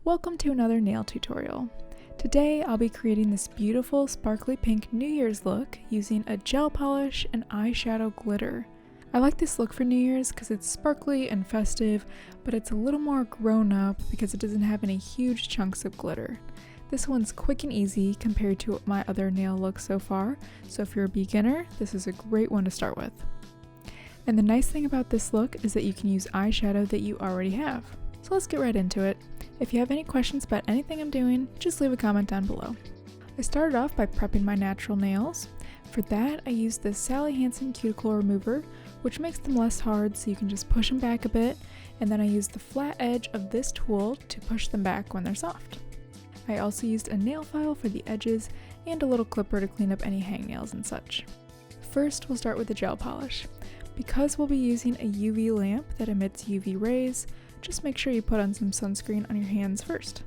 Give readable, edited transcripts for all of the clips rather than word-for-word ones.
Welcome to another nail tutorial. Today I'll be creating this beautiful sparkly pink New Year's look using a gel polish and eyeshadow glitter. I like this look for New Year's because it's sparkly and festive, but it's a little more grown up because it doesn't have any huge chunks of glitter. This one's quick and easy compared to my other nail looks so far, so if you're a beginner, this is a great one to start with. And the nice thing about this look is that you can use eyeshadow that you already have. So let's get right into it. If you have any questions about anything I'm doing, just leave a comment down below. I started off by prepping my natural nails. For that, I used this Sally Hansen cuticle remover, which makes them less hard so you can just push them back a bit, and then I used the flat edge of this tool to push them back when they're soft. I also used a nail file for the edges and a little clipper to clean up any hangnails and such. First, we'll start with the gel polish. Because we'll be using a UV lamp that emits UV rays, just make sure you put on some sunscreen on your hands first.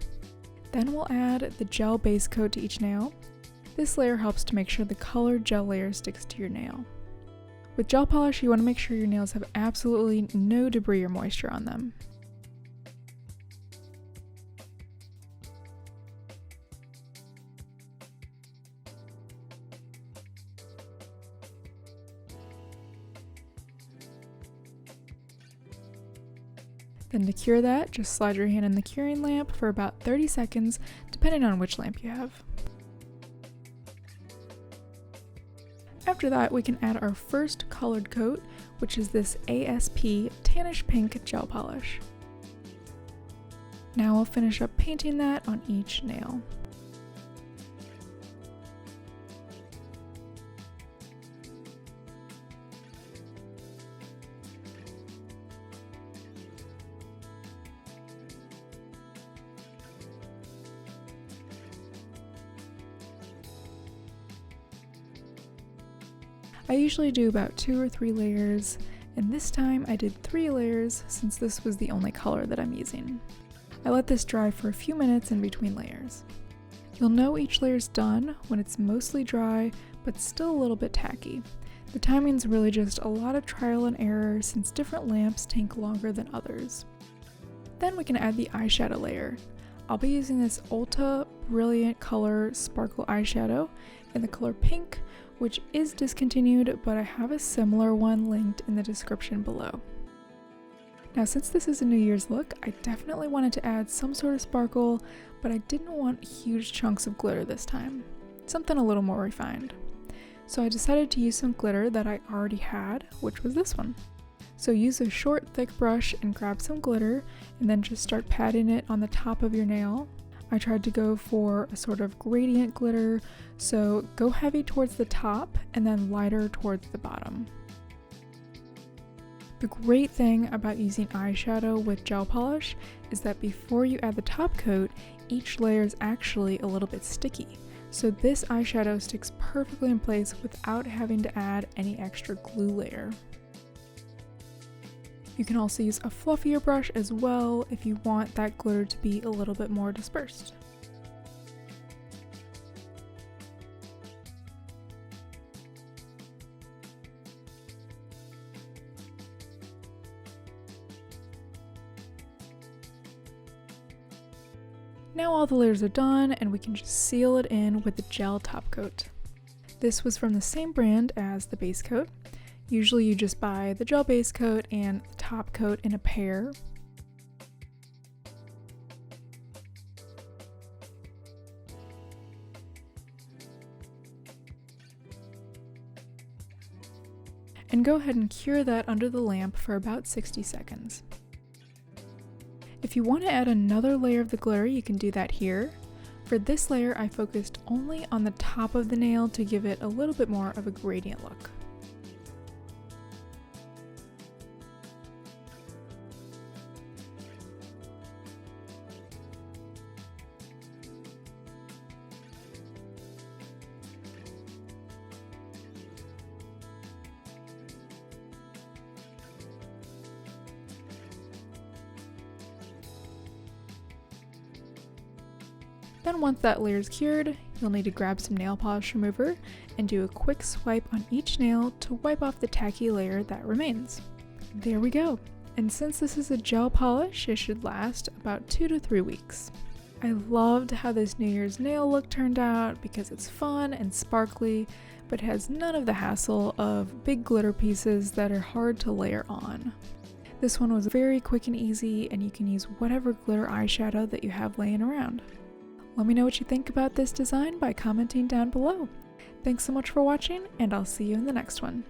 Then we'll add the gel base coat to each nail. This layer helps to make sure the colored gel layer sticks to your nail. With gel polish, you want to make sure your nails have absolutely no debris or moisture on them. Then to cure that, just slide your hand in the curing lamp for about 30 seconds, depending on which lamp you have. After that, we can add our first colored coat, which is this ASP Tannish Pink gel polish. Now I'll finish up painting that on each nail. I usually do about 2 or 3 layers, and this time I did 3 layers since this was the only color that I'm using. I let this dry for a few minutes in between layers. You'll know each layer's done when it's mostly dry, but still a little bit tacky. The timing's really just a lot of trial and error since different lamps take longer than others. Then we can add the eyeshadow layer. I'll be using this Ulta Brilliant Color Sparkle eyeshadow in the color pink, which is discontinued, but I have a similar one linked in the description below. Now, since this is a New Year's look, I definitely wanted to add some sort of sparkle, but I didn't want huge chunks of glitter this time. Something a little more refined. So I decided to use some glitter that I already had, which was this one. So use a short, thick brush and grab some glitter, and then just start patting it on the top of your nail. I tried to go for a sort of gradient glitter, so go heavy towards the top and then lighter towards the bottom. The great thing about using eyeshadow with gel polish is that before you add the top coat, each layer is actually a little bit sticky. So this eyeshadow sticks perfectly in place without having to add any extra glue layer. You can also use a fluffier brush as well if you want that glitter to be a little bit more dispersed. Now all the layers are done and we can just seal it in with the gel top coat. This was from the same brand as the base coat. Usually you just buy the gel base coat and the top coat in a pair. And go ahead and cure that under the lamp for about 60 seconds. If you want to add another layer of the glitter, you can do that here. For this layer, I focused only on the top of the nail to give it a little bit more of a gradient look. Then once that layer is cured, you'll need to grab some nail polish remover and do a quick swipe on each nail to wipe off the tacky layer that remains. There we go! And since this is a gel polish, it should last about 2 to 3 weeks. I loved how this New Year's nail look turned out because it's fun and sparkly, but has none of the hassle of big glitter pieces that are hard to layer on. This one was very quick and easy, and you can use whatever glitter eyeshadow that you have laying around. Let me know what you think about this design by commenting down below. Thanks so much for watching, and I'll see you in the next one.